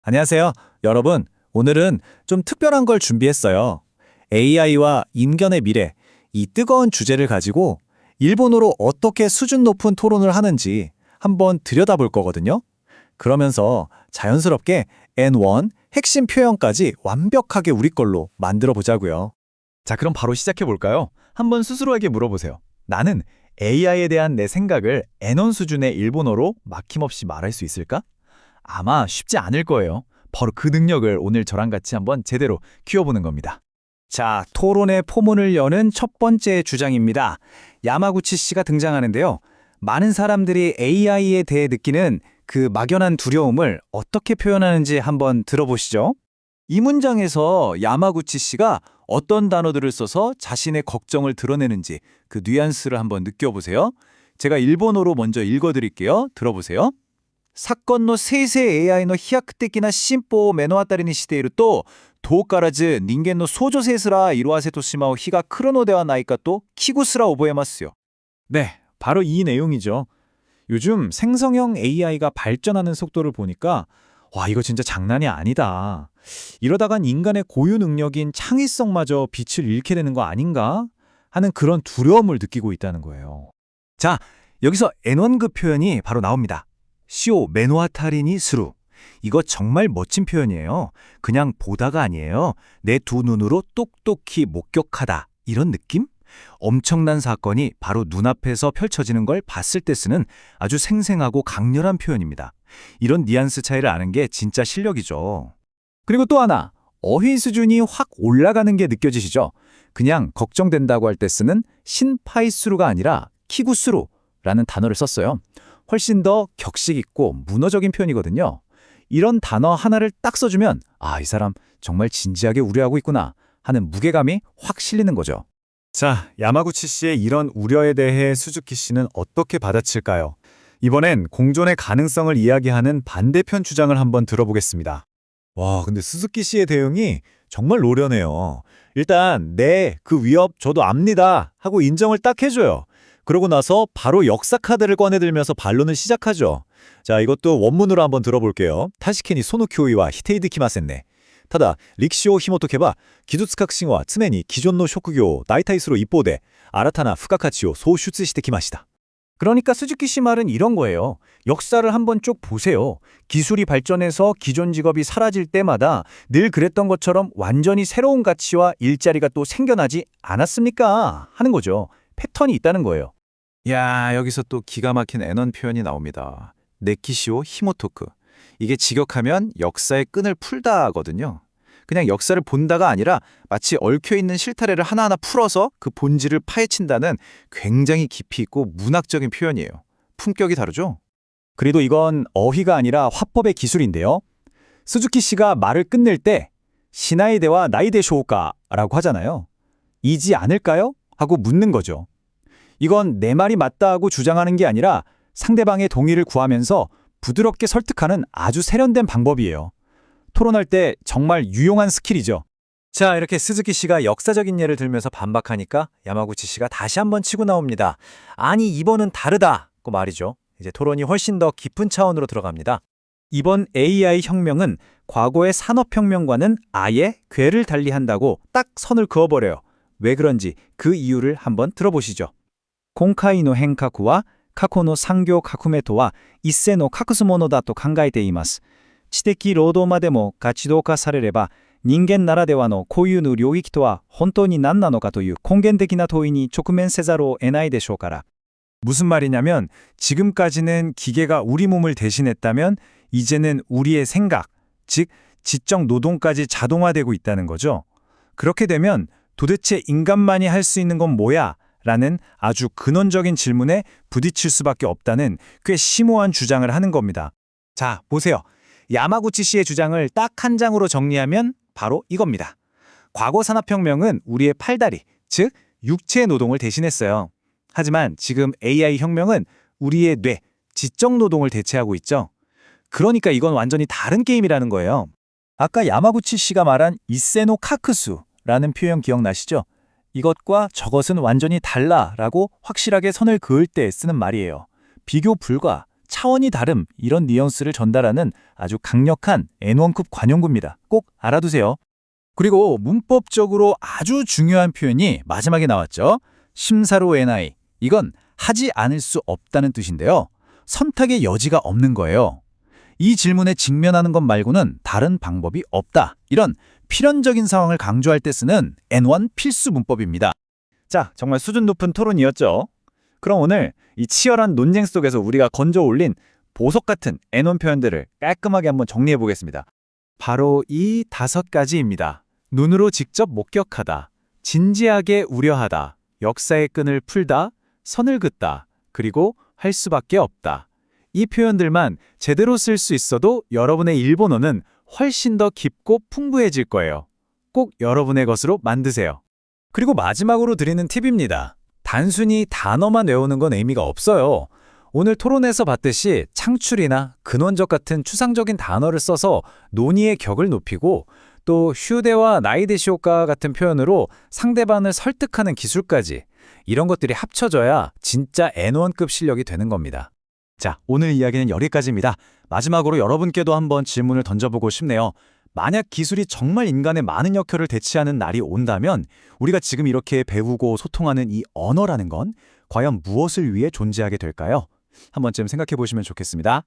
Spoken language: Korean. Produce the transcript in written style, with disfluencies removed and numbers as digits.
안녕하세요. 여러분, 오늘은 좀 특별한 걸 준비했어요. AI와 인간의 미래, 이 뜨거운 주제를 가지고 일본어로 어떻게 수준 높은 토론을 하는지 한번 들여다볼 거거든요. 그러면서 자연스럽게 N1 핵심 표현까지 완벽하게 우리 걸로 만들어 보자고요. 자, 그럼 바로 시작해 볼까요? 한번 스스로에게 물어보세요. 나는 AI에 대한 내 생각을 N1 수준의 일본어로 막힘없이 말할 수 있을까? 아마 쉽지 않을 거예요. 바로 그 능력을 오늘 저랑 같이 한번 제대로 키워보는 겁니다. 자, 토론의 포문을 여는 첫 번째 주장입니다. 야마구치 씨가 등장하는데요. 많은 사람들이 AI에 대해 느끼는 그 막연한 두려움을 어떻게 표현하는지 한번 들어보시죠. 이 문장에서 야마구치 씨가 어떤 단어들을 써서 자신의 걱정을 드러내는지 그 뉘앙스를 한번 느껴보세요. 제가 일본어로 먼저 읽어드릴게요. 들어보세요. 사건の 生成 AI の飛躍的な進歩を目の当たりにしていると、遠からず人間の創造性すら色あせてしまう日が来るのではないかと危惧すら覚えますよ。 네, 바로 이 내용이죠. 요즘 생성형 AI가 발전하는 속도를 보니까 와, 이거 진짜 장난이 아니다. 이러다간 인간의 고유 능력인 창의성마저 빛을 잃게 되는 거 아닌가? 하는 그런 두려움을 느끼고 있다는 거예요. 자, 여기서 N1급 표현이 바로 나옵니다. 시오 메노아타리니 스루. 이거 정말 멋진 표현이에요. 그냥 보다가 아니에요. 내 두 눈으로 똑똑히 목격하다. 이런 느낌? 엄청난 사건이 바로 눈앞에서 펼쳐지는 걸 봤을 때 쓰는 아주 생생하고 강렬한 표현입니다. 이런 뉘앙스 차이를 아는 게 진짜 실력이죠. 그리고 또 하나, 어휘 수준이 확 올라가는 게 느껴지시죠? 그냥 걱정된다고 할 때 쓰는 신파이스루가 아니라 키구스루라는 단어를 썼어요. 훨씬 더 격식 있고 문어적인 표현이거든요. 이런 단어 하나를 딱 써주면 아, 이 사람 정말 진지하게 우려하고 있구나 하는 무게감이 확 실리는 거죠. 자, 야마구치 씨의 이런 우려에 대해 수즈키 씨는 어떻게 받아칠까요? 이번엔 공존의 가능성을 이야기하는 반대편 주장을 한번 들어보겠습니다. 와, 근데 수즈키 씨의 대응이 정말 노련해요. 일단 네, 그 위협 저도 압니다 하고 인정을 딱 해줘요. 그러고 나서 바로 역사 카드를 꺼내들면서 반론을 시작하죠. 자, 이것도 원문으로 한번 들어볼게요. 타시케니 소노키오이와 히테이드 키마센네. 타다 릭시오 히모토케바 기조츠카크싱와 트메니 기존노 쇼쿠교 나이타이스로 입보대 아라타나 푸카카치오 소슈츠시테 키마시다. 그러니까 스즈키 씨 말은 이런 거예요. 역사를 한번 쭉 보세요. 기술이 발전해서 기존 직업이 사라질 때마다 늘 그랬던 것처럼 완전히 새로운 가치와 일자리가 또 생겨나지 않았습니까? 하는 거죠. 패턴이 있다는 거예요. 야, 여기서 또 기가 막힌 N1 표현이 나옵니다. 네키시오 히모토크. 이게 직역하면 역사의 끈을 풀다거든요. 그냥 역사를 본다가 아니라 마치 얽혀있는 실타래를 하나하나 풀어서 그 본질을 파헤친다는 굉장히 깊이 있고 문학적인 표현이에요. 품격이 다르죠? 그래도 이건 어휘가 아니라 화법의 기술인데요. 스즈키 씨가 말을 끝낼 때 시나이데와 나이데쇼우까라고 하잖아요. 이지 않을까요? 하고 묻는 거죠. 이건 내 말이 맞다 하고 주장하는 게 아니라 상대방의 동의를 구하면서 부드럽게 설득하는 아주 세련된 방법이에요. 토론할 때 정말 유용한 스킬이죠. 자, 이렇게 스즈키 씨가 역사적인 예를 들면서 반박하니까 야마구치 씨가 다시 한번 치고 나옵니다. 아니, 이번은 다르다고 말이죠. 이제 토론이 훨씬 더 깊은 차원으로 들어갑니다. 이번 AI 혁명은 과거의 산업혁명과는 아예 궤를 달리한다고 딱 선을 그어버려요. 왜 그런지 그 이유를 한번 들어보시죠. 공카이노 henkaku와 과거의 산교革命とは一斉の隠すものだと考えています。知的労働までもガチ動化されれば、人間ならではの固有の領域とは本当に何なのかという根源的な問いに直面せざるを得ないでしょうから。무슨 말이냐면 지금까지는 기계가 우리 몸을 대신했다면 이제는 우리의 생각, 즉 지적 노동까지 자동화되고 있다는 거죠. 그렇게 되면 도대체 인간만이 할 수 있는 건 뭐야? 라는 아주 근원적인 질문에 부딪힐 수밖에 없다는 꽤 심오한 주장을 하는 겁니다. 자, 보세요. 야마구치 씨의 주장을 딱 한 장으로 정리하면 바로 이겁니다. 과거 산업혁명은 우리의 팔다리, 즉 육체 노동을 대신했어요. 하지만 지금 AI 혁명은 우리의 뇌, 지적 노동을 대체하고 있죠. 그러니까 이건 완전히 다른 게임이라는 거예요. 아까 야마구치 씨가 말한 이세노 카크수라는 표현 기억나시죠? 이것과 저것은 완전히 달라라고 확실하게 선을 그을 때 쓰는 말이에요. 비교 불가, 차원이 다름 이런 뉘앙스를 전달하는 아주 강력한 N1급 관용구입니다. 꼭 알아두세요. 그리고 문법적으로 아주 중요한 표현이 마지막에 나왔죠. 심사로 NI. 이건 하지 않을 수 없다는 뜻인데요. 선택의 여지가 없는 거예요. 이 질문에 직면하는 것 말고는 다른 방법이 없다. 이런 필연적인 상황을 강조할 때 쓰는 N1 필수 문법입니다. 자, 정말 수준 높은 토론이었죠. 그럼 오늘 이 치열한 논쟁 속에서 우리가 건져 올린 보석 같은 N1 표현들을 깔끔하게 한번 정리해 보겠습니다. 바로 이 5가지입니다. 눈으로 직접 목격하다, 진지하게 우려하다, 역사의 끈을 풀다, 선을 긋다, 그리고 할 수밖에 없다. 이 표현들만 제대로 쓸 수 있어도 여러분의 일본어는 훨씬 더 깊고 풍부해질 거예요. 꼭 여러분의 것으로 만드세요. 그리고 마지막으로 드리는 팁입니다. 단순히 단어만 외우는 건 의미가 없어요. 오늘 토론에서 봤듯이 창출이나 근원적 같은 추상적인 단어를 써서 논의의 격을 높이고 또 휴대와 나이데시오카 같은 표현으로 상대방을 설득하는 기술까지 이런 것들이 합쳐져야 진짜 N1급 실력이 되는 겁니다. 자, 오늘 이야기는 여기까지입니다. 마지막으로 여러분께도 한번 질문을 던져보고 싶네요. 만약 기술이 정말 인간의 많은 역할을 대체하는 날이 온다면 우리가 지금 이렇게 배우고 소통하는 이 언어라는 건 과연 무엇을 위해 존재하게 될까요? 한 번쯤 생각해 보시면 좋겠습니다.